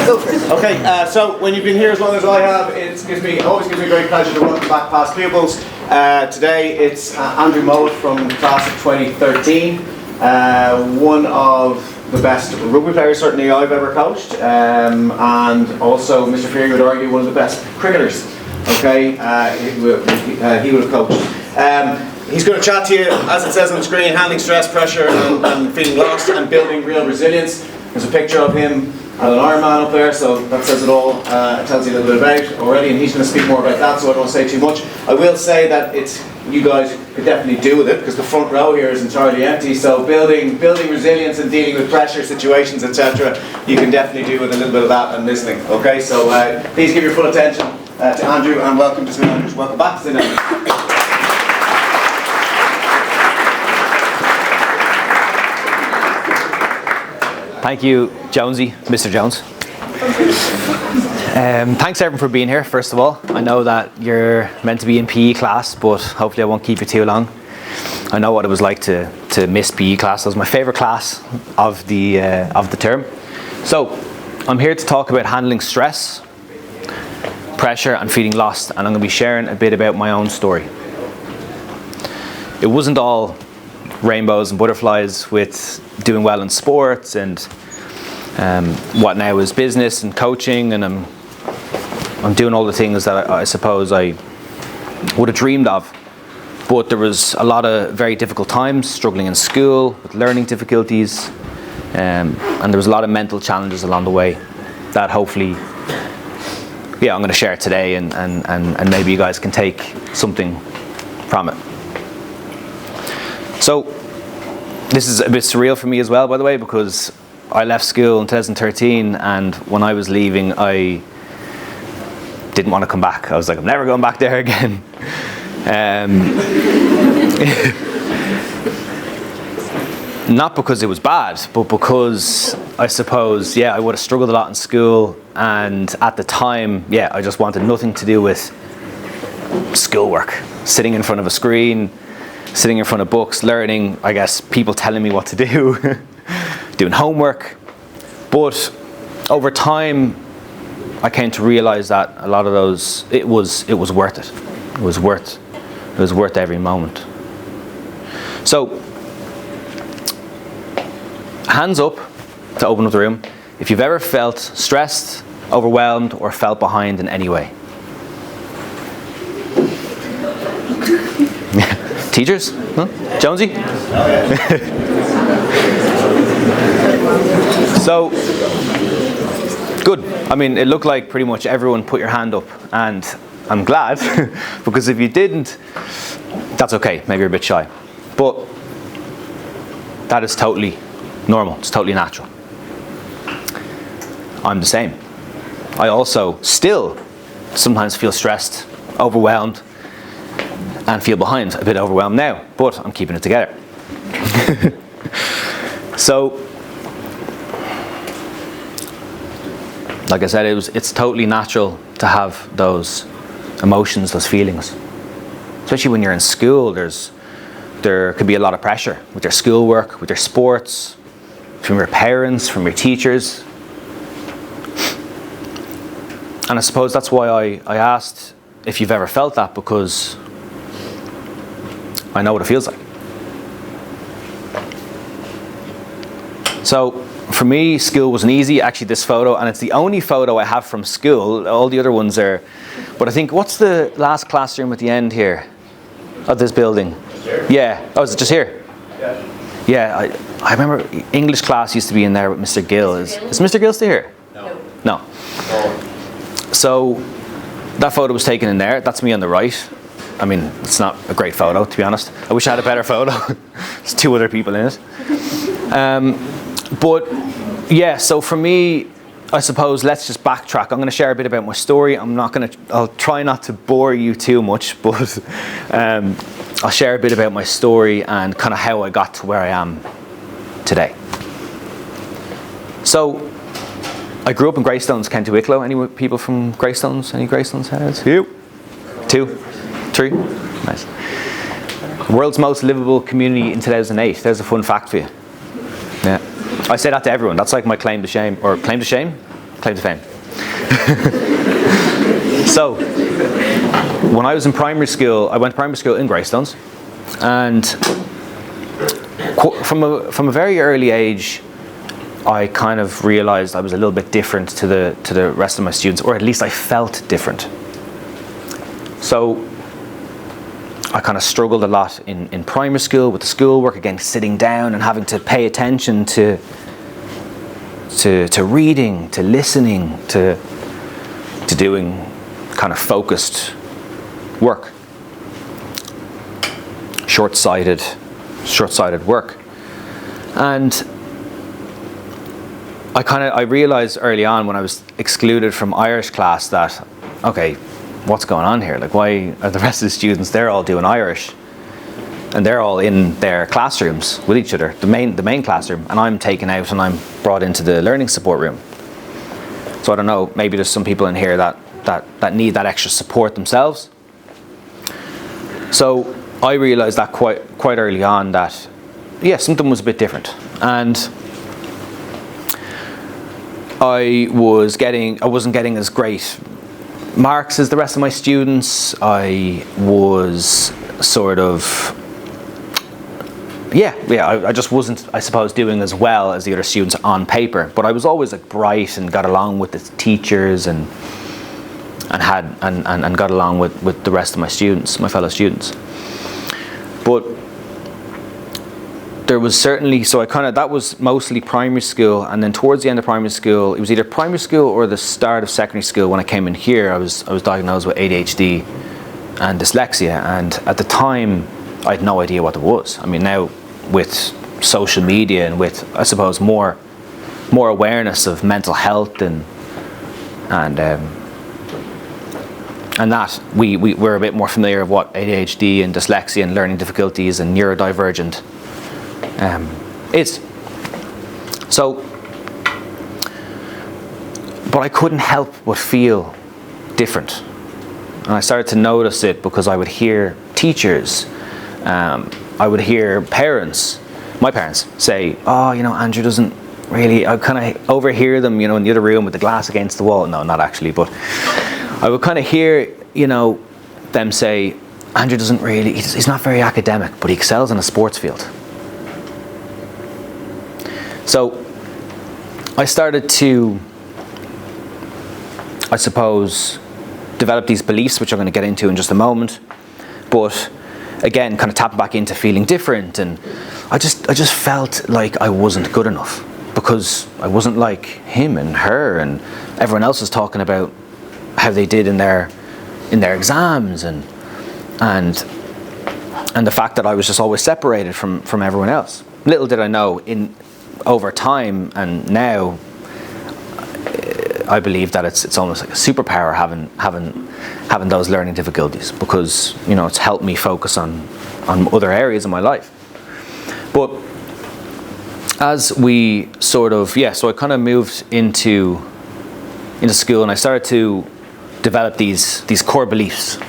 Okay, so when you've been here as long as I have, it always gives me great pleasure to welcome back past pupils. Today it's Andrew Mowat from the class of 2013, one of the best rugby players certainly I've ever coached, and also Mr. Feary would argue one of the best cricketers. Okay, he would have coached. He's going to chat to you, as it says on the screen, handling stress, pressure and feeling lost and building real resilience. There's a picture of him and an Ironman up there, so that says it all. It tells you a little bit about already, and he's going to speak more about that, so I don't want to say too much. I will say that you guys could definitely do with it, because the front row here is entirely empty, so building resilience and dealing with pressure situations, etc., you can definitely do with a little bit of that and listening. Okay, so please give your full attention to Andrew, and welcome to St Andrews. Welcome back to St Andrews. Thank you, Jonesy, Mr. Jones. Thanks everyone for being here, first of all. I know that you're meant to be in PE class, but hopefully I won't keep you too long. I know what it was like to miss PE class. It was my favourite class of the term. So, I'm here to talk about handling stress, pressure and feeling lost, and I'm going to be sharing a bit about my own story. It wasn't all rainbows and butterflies with doing well in sports and what now is business and coaching, and I'm doing all the things that I suppose I would have dreamed of. But there was a lot of very difficult times, struggling in school with learning difficulties, and there was a lot of mental challenges along the way that hopefully I'm going to share today, and maybe you guys can take something from it. So this is a bit surreal for me as well, by the way, because I left school in 2013, and when I was leaving I didn't want to come back. I was like, I'm never going back there again. Not because it was bad, but because I suppose, I would have struggled a lot in school, and at the time, I just wanted nothing to do with schoolwork. Sitting in front of a screen, sitting in front of books, learning, I guess, people telling me what to do, doing homework. But over time, I came to realize that a lot of those, it was worth it. It was worth every moment. So, hands up to open up the room if you've ever felt stressed, overwhelmed, or felt behind in any way. Teachers? Huh? Jonesy? So, good. I mean, it looked like pretty much everyone put your hand up, and I'm glad, because if you didn't, that's okay. Maybe you're a bit shy. But that is totally normal. It's totally natural. I'm the same. I also still sometimes feel stressed, overwhelmed, and feel behind, a bit overwhelmed now, but I'm keeping it together. So, like I said, it's totally natural to have those emotions, those feelings. Especially when you're in school, there could be a lot of pressure with your schoolwork, with your sports, from your parents, from your teachers. And I suppose that's why I asked if you've ever felt that, because I know what it feels like. So for me, school wasn't easy. Actually, this photo, and it's the only photo I have from school. All the other ones are, but I think, what's the last classroom at the end here of this building? Yeah. Oh, is it just here? Yeah. I remember English class used to be in there with Mr. Gill. Is Mr. Gill still here? No. So that photo was taken in there. That's me on the right. I mean, it's not a great photo, to be honest. I wish I had a better photo. There's two other people in it. But so for me, I suppose let's just backtrack. I'm going to share a bit about my story. I'll try not to bore you too much, but I'll share a bit about my story and kind of how I got to where I am today. So, I grew up in Greystones, County Wicklow. Any people from Greystones? Any Greystones heads? You? 2? 3? Nice. World's most livable community in 2008. There's a fun fact for you. Yeah. I say that to everyone. That's like my claim to shame. Or claim to shame? claim to fame. So, when I was in primary school, I went to primary school in Greystones, and from a very early age, I kind of realized I was a little bit different to the rest of my students, or at least I felt different. So I kind of struggled a lot in primary school with the schoolwork, again, sitting down and having to pay attention to reading, to listening, to doing kind of focused work. Short-sighted work. And I realized early on when I was excluded from Irish class that, okay, what's going on here? Like, why are the rest of the students, they're all doing Irish and they're all in their classrooms with each other, the main classroom, and I'm taken out and I'm brought into the learning support room. So I don't know, maybe there's some people in here that need that extra support themselves. So I realized that quite early on that, yeah, something was a bit different. And I wasn't getting as great marks as the rest of my students. I was sort of, I just wasn't, I suppose, doing as well as the other students on paper. But I was always like bright and got along with the teachers and got along with the rest of my students, my fellow students. But there was certainly, that was mostly primary school, and then towards the end of primary school, it was either primary school or the start of secondary school. When I came in here, I was diagnosed with ADHD and dyslexia, and at the time, I had no idea what it was. I mean, now with social media and with, I suppose, more awareness of mental health and that we're a bit more familiar with what ADHD and dyslexia and learning difficulties and neurodivergent is. So, but I couldn't help but feel different, and I started to notice it because I would hear teachers, I would hear parents, my parents, say, "Oh, Andrew doesn't really." I kind of overhear them, in the other room with the glass against the wall. No, not actually, but I would kind of hear, them say, "Andrew doesn't really, he's not very academic, but he excels in a sports field." So I started to, I suppose, develop these beliefs, which I'm going to get into in just a moment. But again, kind of tapping back into feeling different, and I just felt like I wasn't good enough because I wasn't like him and her, and everyone else was talking about how they did in their exams, and the fact that I was just always separated from everyone else. Little did I know, over time and now, I believe that it's almost like a superpower having those learning difficulties, because it's helped me focus on other areas of my life. But as we so I kind of moved into school, and I started to develop these core beliefs.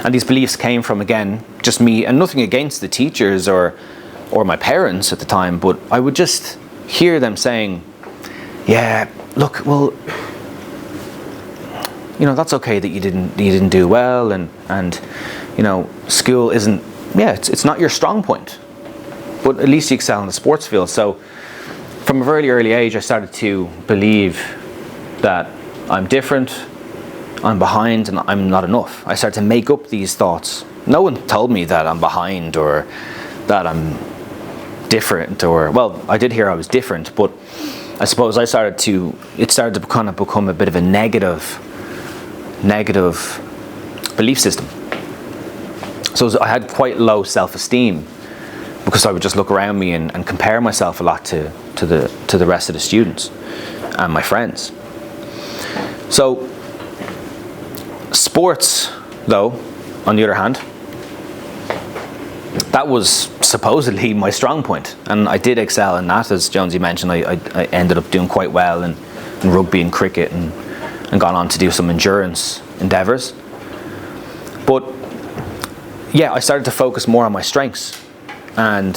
And these beliefs came from, again, just me, and nothing against the teachers or my parents at the time, but I would just hear them saying, "Yeah, look, well, that's okay that you didn't do well, and school isn't, it's not your strong point, but at least you excel in the sports field." So from a very early age, I started to believe that I'm different, I'm behind, and I'm not enough. I started to make up these thoughts. No one told me that I'm behind or that I'm different, or, well, I did hear I was different, but I suppose it started to kind of become a bit of a negative belief system. So I had quite low self-esteem because I would just look around me and compare myself a lot to the rest of the students and my friends. So sports, though, on the other hand, that was supposedly my strong point, and I did excel in that. As Jonesy mentioned, I ended up doing quite well in rugby and cricket, and gone on to do some endurance endeavours. But yeah, I started to focus more on my strengths, and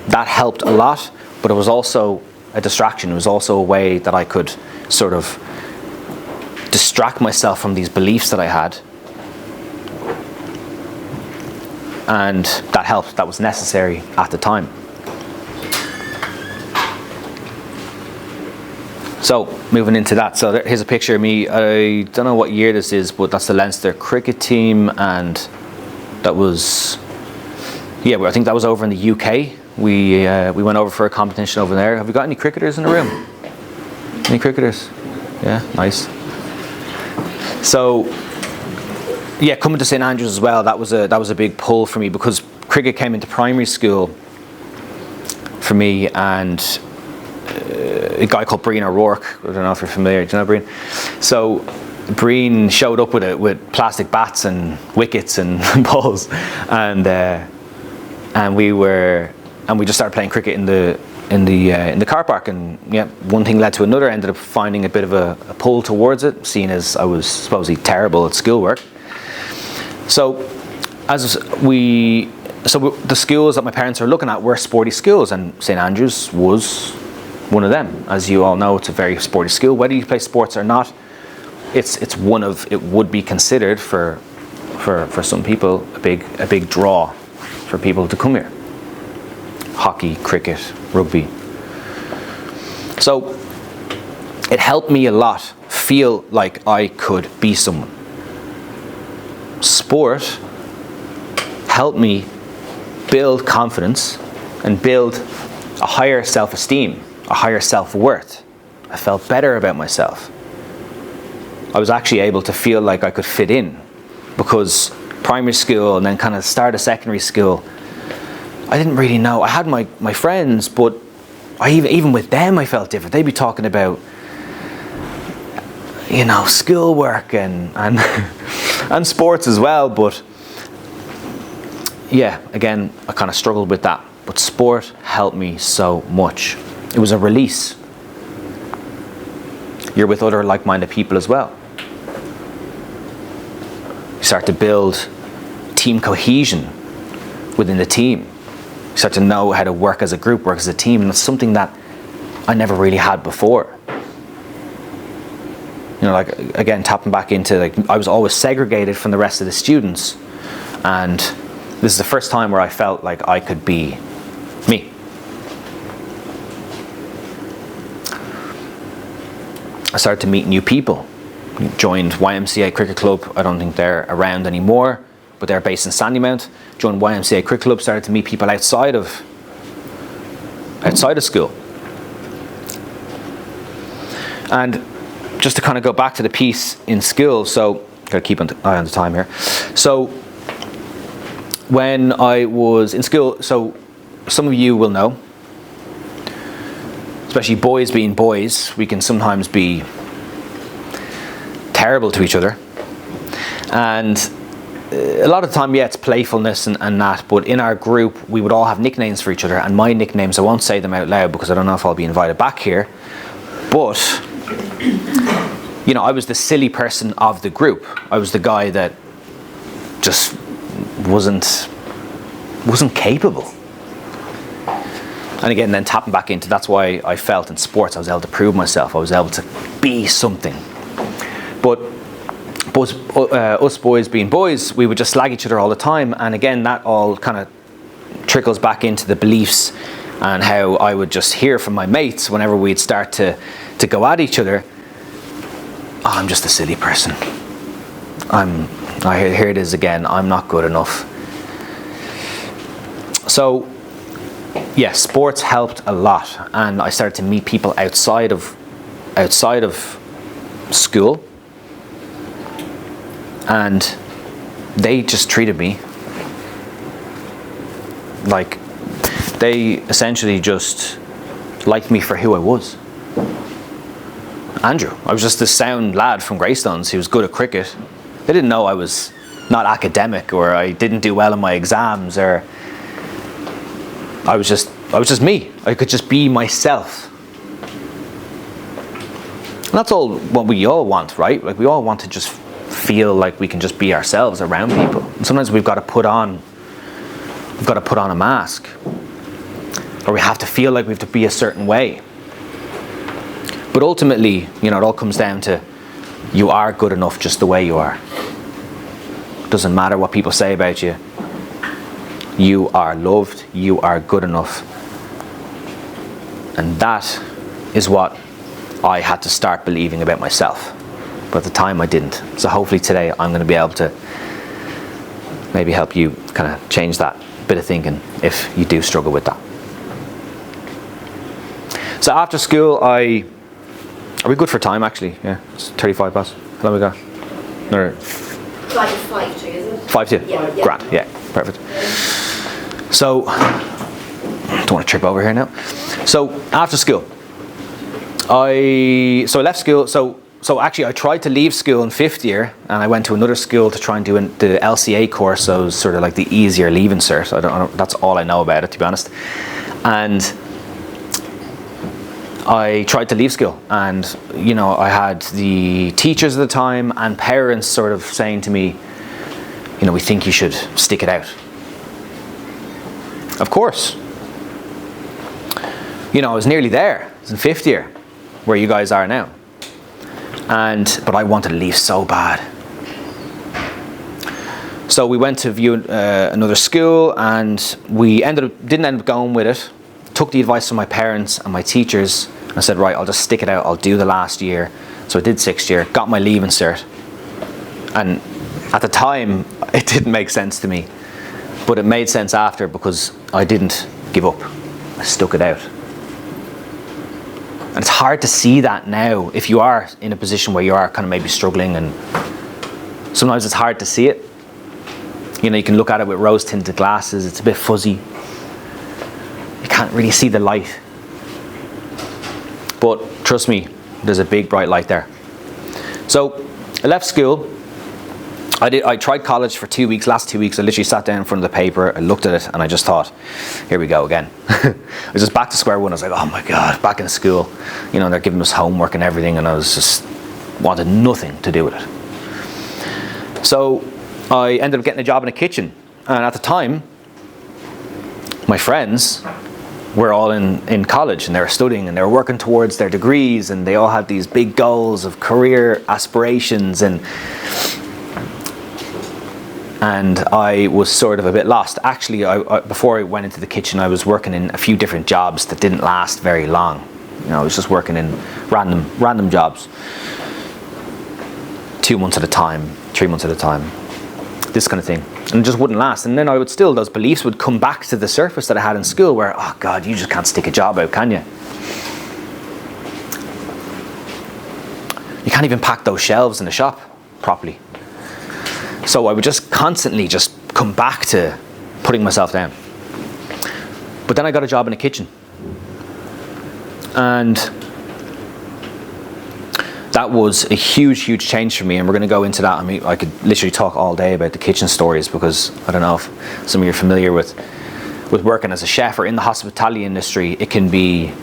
that helped a lot, but it was also a distraction. It was also a way that I could sort of distract myself from these beliefs that I had. And that helped, that was necessary at the time. So, moving into that, so here's a picture of me. I don't know what year this is, but that's the Leinster cricket team, and that was, yeah, I think that was over in the UK. We went over for a competition over there. Have we got any cricketers in the room? Any cricketers? Yeah, nice. So, yeah, coming to St Andrews as well, that was a big pull for me, because cricket came into primary school for me, and a guy called Breen O'Rourke, I don't know if you're familiar, do you know Breen? So Breen showed up with plastic bats and wickets and balls, and we just started playing cricket in the car park, and yeah, one thing led to another. I ended up finding a bit of a pull towards it, seeing as I was supposedly terrible at schoolwork. So the schools that my parents were looking at were sporty schools, and St Andrews was one of them. As you all know, it's a very sporty school. Whether you play sports or not, it would be considered for some people a big draw for people to come here. Hockey, cricket, rugby. So it helped me a lot feel like I could be someone. Sport helped me build confidence and build a higher self-esteem, a higher self-worth. I felt better about myself. I was actually able to feel like I could fit in, because primary school and then kind of start of secondary school, I didn't really know. I had my friends, but even with them I felt different. They'd be talking about, schoolwork and and sports as well, but yeah, again, I kind of struggled with that. But sport helped me so much. It was a release. You're with other like-minded people as well. You start to build team cohesion within the team. You start to know how to work as a group, work as a team, and that's something that I never really had before. Again, tapping back into, I was always segregated from the rest of the students, and this is the first time where I felt like I could be me. I started to meet new people. Joined YMCA Cricket Club. I don't think they're around anymore, but they're based in Sandymount. Joined YMCA Cricket Club, started to meet people outside of school. And just to kind of go back to the piece in school, so gotta keep an eye on the time here. So when I was in school, so some of you will know, especially boys being boys, we can sometimes be terrible to each other. And a lot of the time, yeah, it's playfulness and that, but in our group, we would all have nicknames for each other, and my nicknames, I won't say them out loud because I don't know if I'll be invited back here, but I was the silly person of the group. I was the guy that just wasn't capable. And again, then tapping back into, that's why I felt in sports I was able to prove myself. I was able to be something. But us boys being boys, we would just slag each other all the time. And again, that all kind of trickles back into the beliefs and how I would just hear from my mates whenever we'd start to go at each other. Oh, I'm just a silly person. Here it is again. I'm not good enough. So, yeah, sports helped a lot, and I started to meet people outside of school, and they just treated me like they essentially just liked me for who I was. Andrew, I was just this sound lad from Greystones who was good at cricket. They didn't know I was not academic, or I didn't do well in my exams, or I was just me. I could just be myself. And that's all what we all want, right? Like, we all want to just feel like we can just be ourselves around people. And sometimes we've got to put on a mask, or we have to feel like we have to be a certain way. But ultimately, it all comes down to you are good enough just the way you are. Doesn't matter what people say about you. You are loved, you are good enough. And that is what I had to start believing about myself. But at the time I didn't. So hopefully today I'm going to be able to maybe help you kind of change that bit of thinking if you do struggle with that. So after school, are we good for time actually? Yeah, it's 35 past. How long we got? No. Like 5 to, is it? 5 to? Yeah. Grand, yeah, perfect. So, don't want to trip over here now. So after school, I left school. So actually, I tried to leave school in 5th year, and I went to another school to try and do the LCA course. So it was sort of like the easier leaving cert. I don't. That's all I know about it, to be honest. And I tried to leave school, and I had the teachers at the time and parents sort of saying to me, we think you should stick it out. Of course. I was nearly there. I was in 5th year, where you guys are now. But I wanted to leave so bad. So we went to view another school, and we didn't end up going with it. Took the advice from my parents and my teachers. I said, right, I'll just stick it out. I'll do the last year. So I did 6th year, got my leaving cert. And at the time, it didn't make sense to me. But it made sense after, because I didn't give up. I stuck it out. And it's hard to see that now if you are in a position where you are kind of maybe struggling, and sometimes it's hard to see it. You can look at it with rose-tinted glasses. It's a bit fuzzy. You can't really see the light. But trust me, there's a big bright light there. So I left school. I tried college for 2 weeks. Last 2 weeks, I literally sat down in front of the paper, I looked at it, and I just thought, here we go again. I was just back to square one. I was like, oh my God, back in school. They're giving us homework and everything, and I was just wanted nothing to do with it. So I ended up getting a job in a kitchen. And at the time, my friends were all in college, and they were studying, and they were working towards their degrees, and they all had these big goals of career aspirations, and I was sort of a bit lost. Actually, before I went into the kitchen, I was working in a few different jobs that didn't last very long. I was just working in random jobs. 2 months at a time, 3 months at a time, this kind of thing. And it just wouldn't last. And then those beliefs would come back to the surface that I had in school, where, oh God, you just can't stick a job out, can you? You can't even pack those shelves in the shop properly. So I would just constantly just come back to putting myself down. But then I got a job in a kitchen. And that was a huge change for me, and we're going to go into that. I mean, I could literally talk all day about the kitchen stories, because I don't know if some of you are familiar with working as a chef or in the hospitality industry. It can be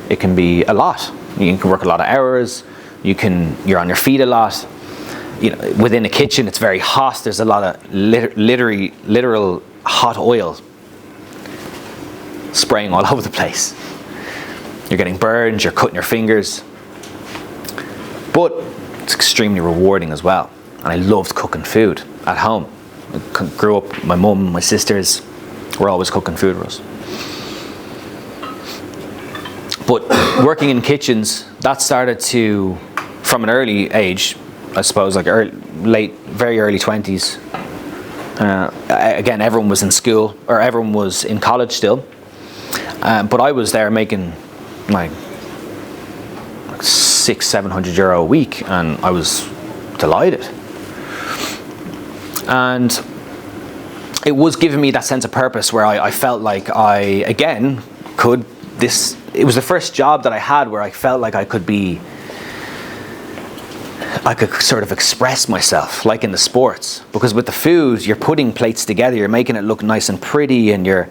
a lot. You can work a lot of hours. You're on your feet a lot. Within a kitchen, it's very hot. There's a lot of literal hot oil spraying all over the place. You're getting burned. You're cutting your fingers. But it's extremely rewarding as well. And I loved cooking food at home. I grew up, my mum, my sisters were always cooking food for us. But working in kitchens, that started to, from an early age, I suppose, like very early 20s. Again, everyone was in school, or everyone was in college still. But I was there making like €600-700 a week, and I was delighted. And it was giving me that sense of purpose, where I felt like I, again, it was the first job that I had where I felt like I could sort of express myself, like in the sports. Because with the food, you're putting plates together, you're making it look nice and pretty, and you're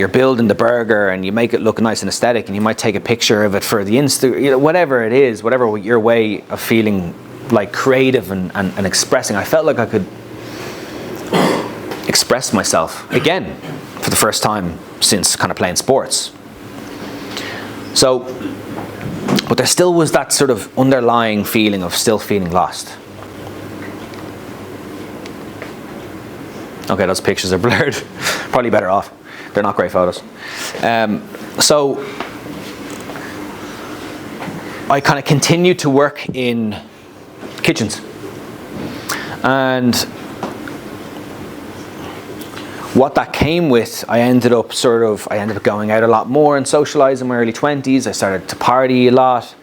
building the burger, and you make it look nice and aesthetic, and you might take a picture of it for the Insta, whatever it is, whatever your way of feeling like creative and expressing. I felt like I could express myself again for the first time since kind of playing sports. So, but there still was that sort of underlying feeling of still feeling lost. Okay, those pictures are blurred. Probably better off. They're not great photos. So I kind of continued to work in kitchens. And what that came with, I ended up going out a lot more and socialising in my early 20s. I started to party a lot.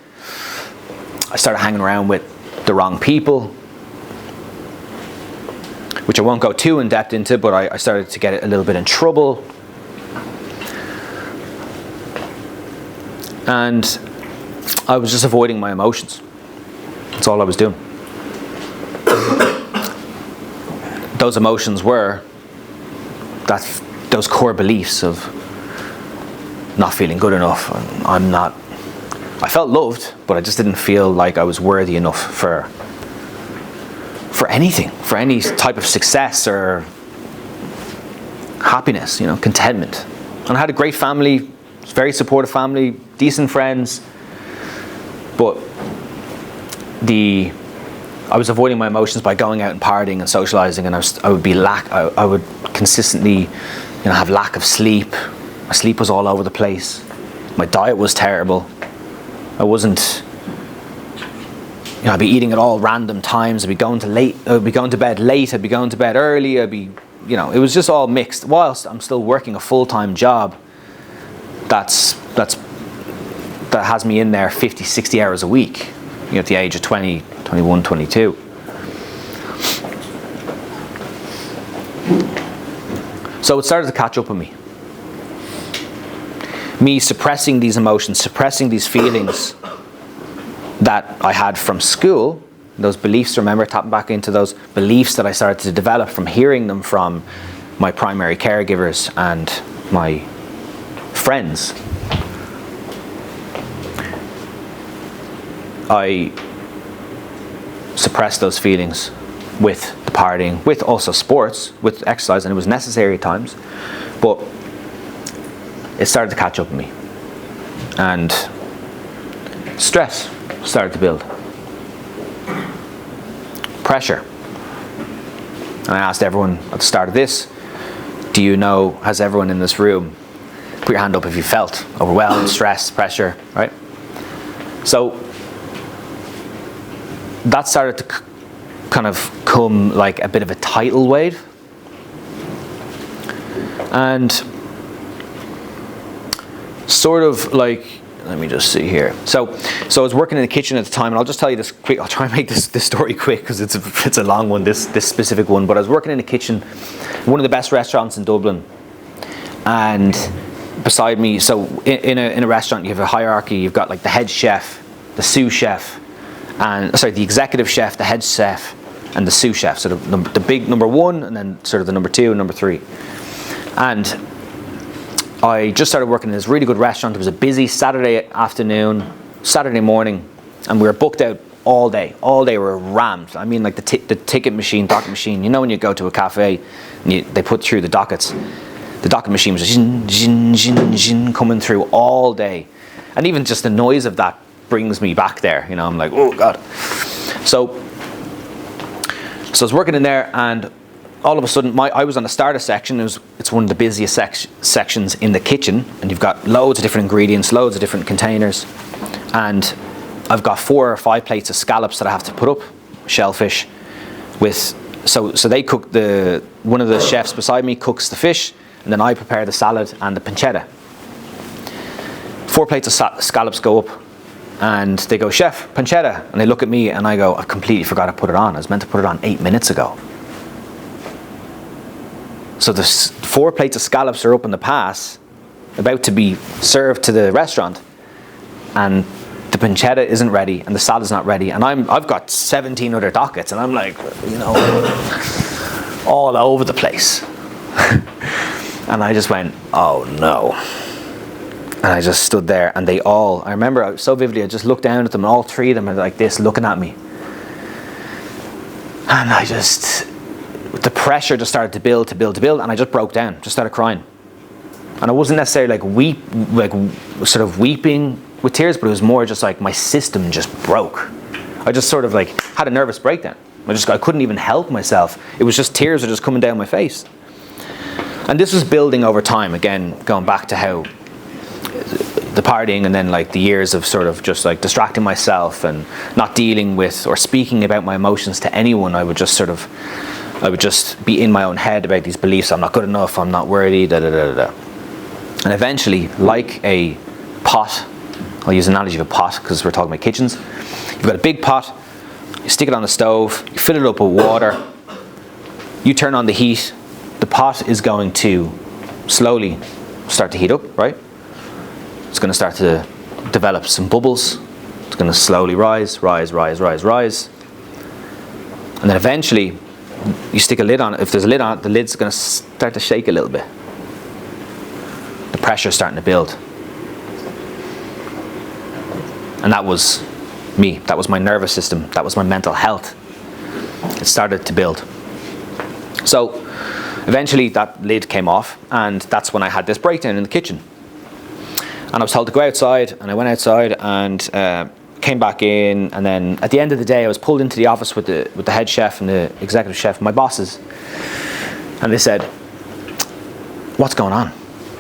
I started hanging around with the wrong people, which I won't go too in depth into, but I started to get a little bit in trouble. And I was just avoiding my emotions. That's all I was doing. Those emotions were those core beliefs of not feeling good enough. I felt loved, but I just didn't feel like I was worthy enough for anything, for any type of success or happiness, contentment. And I had a great family, very supportive family, decent friends, but I was avoiding my emotions by going out and partying and socializing, and I would consistently, have lack of sleep. My sleep was all over the place. My diet was terrible. I wasn't, I'd be eating at all random times. I'd be going to bed late. I'd be going to bed early. It was just all mixed. Whilst I'm still working a full-time job, that has me in there 50, 60 hours a week. At the age of 20, 21, 22. So it started to catch up with me. Me suppressing these emotions, suppressing these feelings that I had from school, those beliefs, remember, tapping back into those beliefs that I started to develop from hearing them from my primary caregivers and my friends. I suppressed those feelings with the partying, with also sports, with exercise, and it was necessary at times, but it started to catch up with me, and stress started to build, pressure. And I asked everyone at the start of this, has everyone in this room, put your hand up if you felt overwhelmed, stress, pressure, right? So that started to kind of come like a bit of a tidal wave. And sort of like, let me just see here. So I was working in the kitchen at the time, and I'll just tell you this quick. I'll try and make this story quick because it's a long one, this specific one. But I was working in the kitchen, one of the best restaurants in Dublin, and beside me, so in a restaurant you have a hierarchy. You've got like the head chef, the sous chef, the executive chef, the head chef, and the sous chef. So the big number one, and then sort of the number two and number three. And I just started working in this really good restaurant. It was a busy Saturday morning, and we were booked out all day. All day we were rammed. I mean, like the ticket machine, docket machine. When you go to a cafe, and they put through the dockets. The docket machine was just zhin, zhin, zhin, zhin, coming through all day. And even just the noise of that brings me back there. I'm like, oh God. So I was working in there, and all of a sudden, I was on the starter section. It's one of the busiest sections in the kitchen, and you've got loads of different ingredients, loads of different containers, and I've got 4 or 5 plates of scallops that I have to put up, shellfish, so they cook one of the chefs beside me cooks the fish, and then I prepare the salad and the pancetta. 4 plates of scallops go up, and they go, "Chef, pancetta," and they look at me, and I go, "I've completely forgot to put it on. I was meant to put it on 8 minutes ago." So the 4 plates of scallops are up in the pass, about to be served to the restaurant, and the pancetta isn't ready, and the salad's not ready, and I've got 17 other dockets, and I'm like, all over the place. And I just went, oh no. And I just stood there, and I remember so vividly, I just looked down at them, and all 3 of them are like this, looking at me. And the pressure just started to build, and I just broke down, just started crying. And I wasn't necessarily sort of weeping with tears, but it was more just like my system just broke. I just sort of like had a nervous breakdown. I couldn't even help myself. It was just tears were just coming down my face. And this was building over time, again, going back to how the partying and then like the years of sort of just like distracting myself and not dealing with or speaking about my emotions to anyone. I would just be in my own head about these beliefs. I'm not good enough, I'm not worthy, da da da da. And eventually, like a pot, I'll use the analogy of a pot because we're talking about kitchens. You've got a big pot, you stick it on the stove, you fill it up with water, you turn on the heat, the pot is going to slowly start to heat up, right? It's going to start to develop some bubbles. It's going to slowly rise. And then eventually, you stick a lid on it. If there's a lid on it, the lid's going to start to shake a little bit. The pressure's starting to build. And that was me. That was my nervous system. That was my mental health. It started to build. So eventually that lid came off, and that's when I had this breakdown in the kitchen. And I was told to go outside, and I went outside and came back in, and then at the end of the day I was pulled into the office with the head chef and the executive chef, my bosses, and they said, "What's going on?"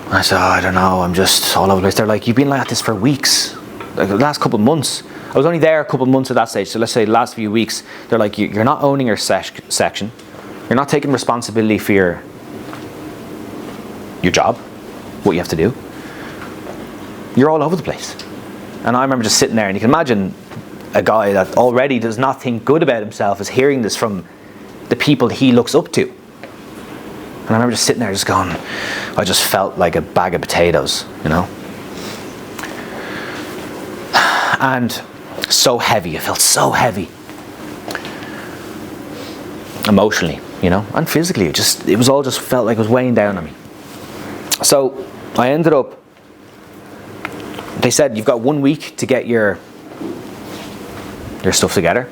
And I said, "Oh, I don't know, I'm just all over the place." They're like, "You've been like this for weeks, like the last couple of months." I was only there a couple of months at that stage, so let's say the last few weeks. They're like, "You're not owning your section, you're not taking responsibility for your job, what you have to do. You're all over the place." And I remember just sitting there, and you can imagine a guy that already does not think good about himself is hearing this from the people he looks up to. And I remember just sitting there just going, I just felt like a bag of potatoes, you know. And so heavy, it felt so heavy. Emotionally, you know, and physically, it was all just felt like it was weighing down on me. So I ended up, they said, "You've got 1 week to get your stuff together.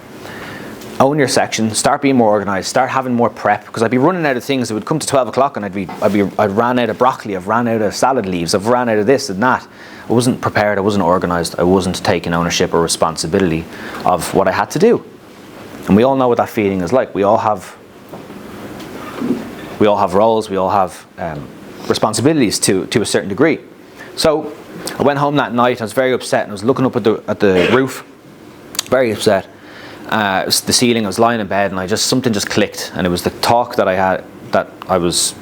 Own your section, start being more organised, start having more prep," because I'd be running out of things. It would come to 12 o'clock and I'd ran out of broccoli, I've ran out of salad leaves, I've ran out of this and that. I wasn't prepared, I wasn't organised, I wasn't taking ownership or responsibility of what I had to do. And we all know what that feeling is like. We all have roles, we all have responsibilities to a certain degree. So I went home that night, I was very upset, and I was looking up at the roof, very upset. It was the ceiling, I was lying in bed, and something just clicked, and it was the talk that I had, it was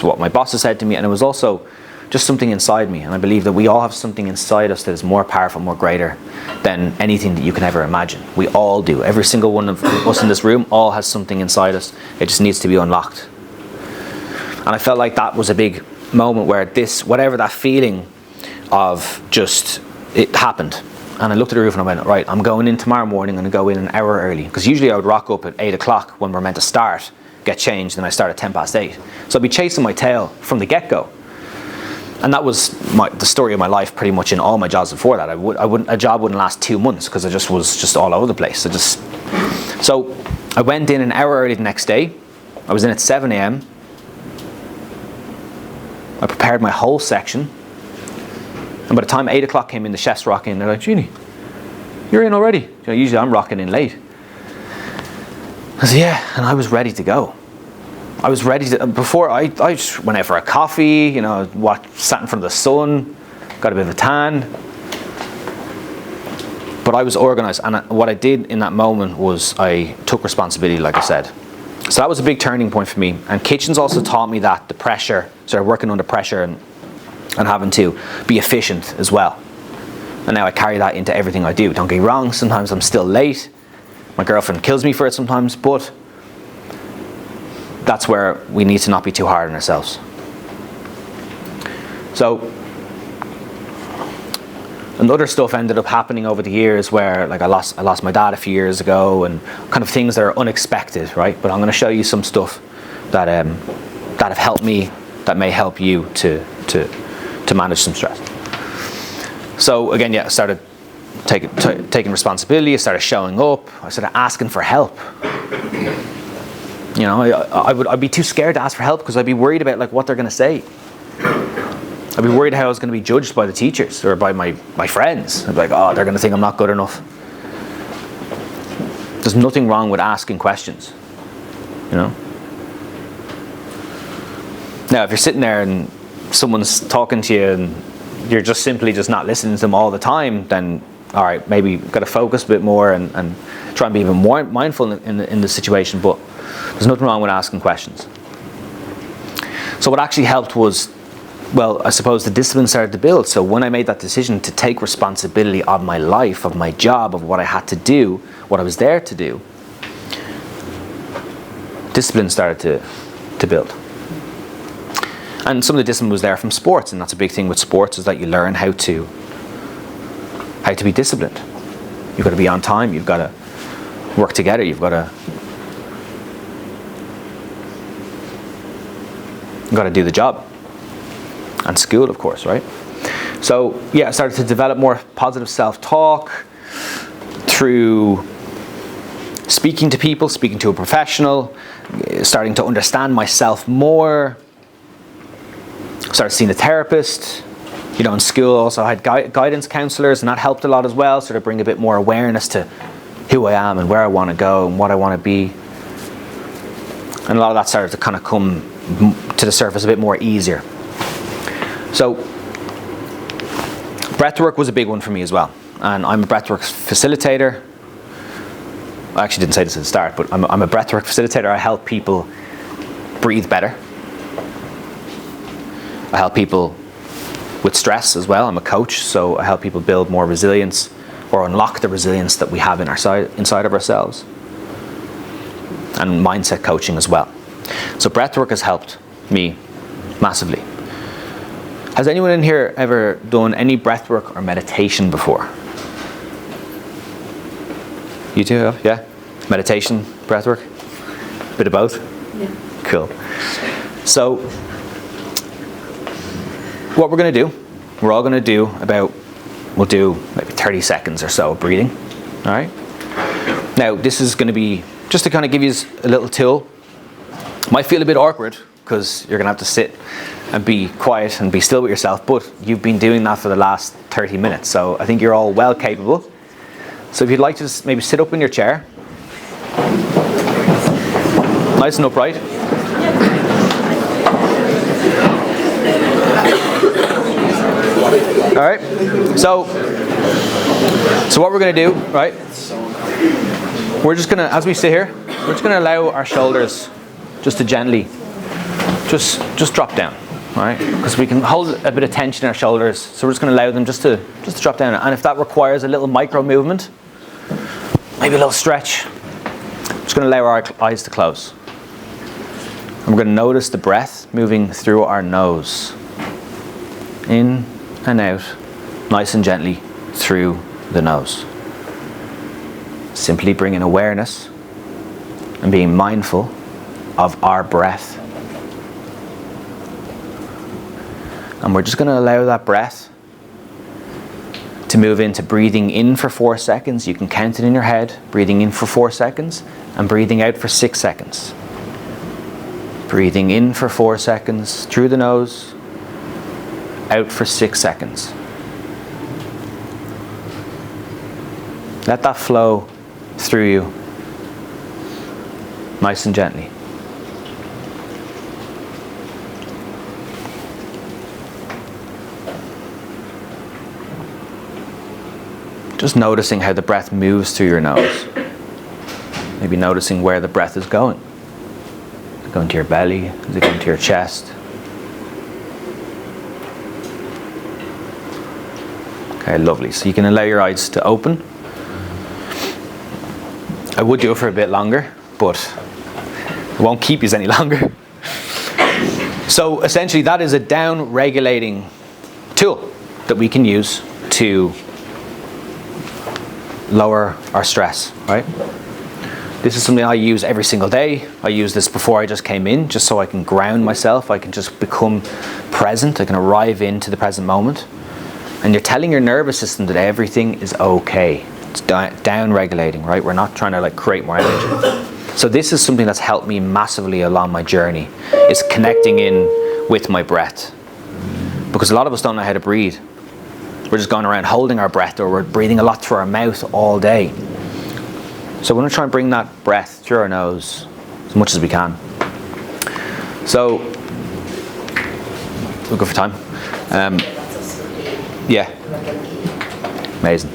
what my boss had said to me, and it was also just something inside me. And I believe that we all have something inside us that is more powerful, more greater than anything that you can ever imagine. We all do. Every single one of us in this room all has something inside us. It just needs to be unlocked. And I felt like that was a big moment where whatever that feeling of just, it happened. And I looked at the roof and I went, right, I'm going in tomorrow morning, I'm going to go in an hour early. Because usually I would rock up at 8 o'clock when we're meant to start, get changed, and I start at 10 past 8. So I'd be chasing my tail from the get-go. And that was the story of my life pretty much in all my jobs before that. A job wouldn't last 2 months because I was just all over the place. So I went in an hour early the next day. I was in at 7 a.m. I prepared my whole section. And by the time 8 o'clock came in, the chefs rock in. They're like, "Jeannie, you're in already." You know, usually I'm rocking in late. I said, "Yeah," and I was ready to go. I was ready to, before I just went out for a coffee, you know, sat in front of the sun, got a bit of a tan. But I was organised, and what I did in that moment was I took responsibility, like I said. So that was a big turning point for me. And kitchens also taught me that the pressure, started working under pressure and having to be efficient as well. And now I carry that into everything I do. Don't get me wrong, sometimes I'm still late. My girlfriend kills me for it sometimes, but that's where we need to not be too hard on ourselves. So, and other stuff ended up happening over the years where, like, I lost my dad a few years ago, and kind of things that are unexpected, right? But I'm going to show you some stuff that have helped me, that may help you to manage some stress. So again, yeah, I started taking responsibility. I started showing up. I started asking for help. You know, I'd be too scared to ask for help because I'd be worried about like what they're going to say. I'd be worried how I was going to be judged by the teachers or by my friends. I'd be like, oh, they're going to think I'm not good enough. There's nothing wrong with asking questions, you know. Now, if you're sitting there and someone's talking to you and you're just simply just not listening to them all the time, then all right, maybe you've got to focus a bit more and try and be even more mindful in the situation. But there's nothing wrong with asking questions. So what actually helped was, well, I suppose the discipline started to build. So when I made that decision to take responsibility of my life, of my job, of what I had to do, what I was there to do, discipline started to build. And some of the discipline was there from sports, and that's a big thing with sports, is that you learn how to be disciplined. You've got to be on time, you've got to work together, you've got to do the job. And school, of course, right? So yeah, I started to develop more positive self-talk through speaking to people, speaking to a professional, starting to understand myself more. Started seeing a therapist. You know, in school also I had guidance counselors, and that helped a lot as well, sort of bring a bit more awareness to who I am and where I want to go and what I want to be. And a lot of that started to kind of come to the surface a bit more easier. So breathwork was a big one for me as well, and I'm a breathwork facilitator. I actually didn't say this at the start, but I'm a breathwork facilitator. I help people breathe better. I help people with stress as well. I'm a coach, so I help people build more resilience or unlock the resilience that we have inside of ourselves. And mindset coaching as well. So breathwork has helped me massively. Has anyone in here ever done any breathwork or meditation before? You two have? Yeah? Meditation, breathwork? Bit of both? Yeah. Cool. So, what we're going to do, we're all going to do we'll do maybe 30 seconds or so of breathing. All right? Now, this is going to be just to kind of give you a little tool. Might feel a bit awkward because you're going to have to sit and be quiet and be still with yourself, but you've been doing that for the last 30 minutes, so I think you're all well capable. So if you'd like to just maybe sit up in your chair, nice and upright. All right, so what we're going to do, right, we're just going to, as we sit here, we're just going to allow our shoulders just to gently just drop down, all right, because we can hold a bit of tension in our shoulders, so we're just going to allow them just to drop down. And if that requires a little micro movement, maybe a little stretch, I'm just going to allow our eyes to close. And we're going to notice the breath moving through our nose, in and out, nice and gently through the nose. Simply bringing awareness and being mindful of our breath. And we're just going to allow that breath to move into breathing in for 4 seconds. You can count it in your head. Breathing in for 4 seconds and breathing out for 6 seconds. Breathing in for 4 seconds through the nose, out for 6 seconds. Let that flow through you, nice and gently. Just noticing how the breath moves through your nose. Maybe noticing where the breath is going. Is it going to your belly? Is it going to your chest? Okay, lovely. So you can allow your eyes to open. I would do it for a bit longer, but it won't keep you any longer. So essentially that is a down-regulating tool that we can use to lower our stress, right? This is something I use every single day. I use this before I just came in, just so I can ground myself. I can just become present. I can arrive into the present moment. And you're telling your nervous system that everything is okay. It's down-regulating, right? We're not trying to create more energy. So this is something that's helped me massively along my journey, is connecting in with my breath. because a lot of us don't know how to breathe. We're just going around holding our breath, or we're breathing a lot through our mouth all day. So we're going to try and bring that breath through our nose as much as we can. So we're good for time. Yeah. Amazing.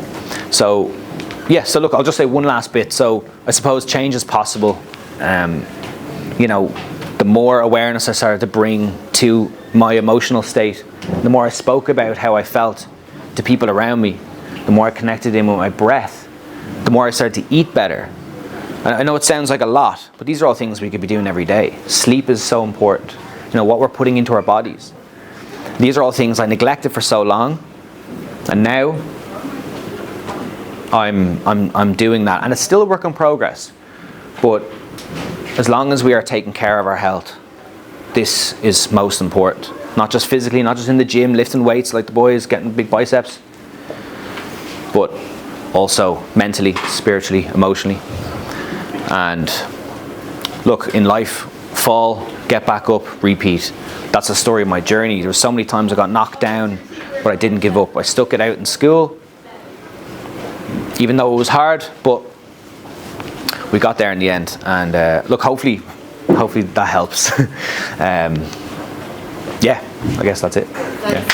So yeah, so look, I'll just say one last bit. So I suppose change is possible. You know, the more awareness I started to bring to my emotional state, the more I spoke about how I felt to people around me, the more I connected in with my breath, the more I started to eat better. And I know it sounds like a lot, but these are all things we could be doing every day. Sleep is so important. You know, what we're putting into our bodies. These are all things I neglected for so long, and now I'm doing that, and it's still a work in progress. But as long as we are taking care of our health, this is most important. Not just physically, not just in the gym lifting weights like the boys, getting big biceps, but also mentally, spiritually, emotionally. And look, in life, fall, get back up, repeat. That's the story of my journey. There were so many times I got knocked down, but I didn't give up. I stuck it out in school, even though it was hard, but we got there in the end. And look, hopefully that helps. Yeah, I guess that's it. Yeah.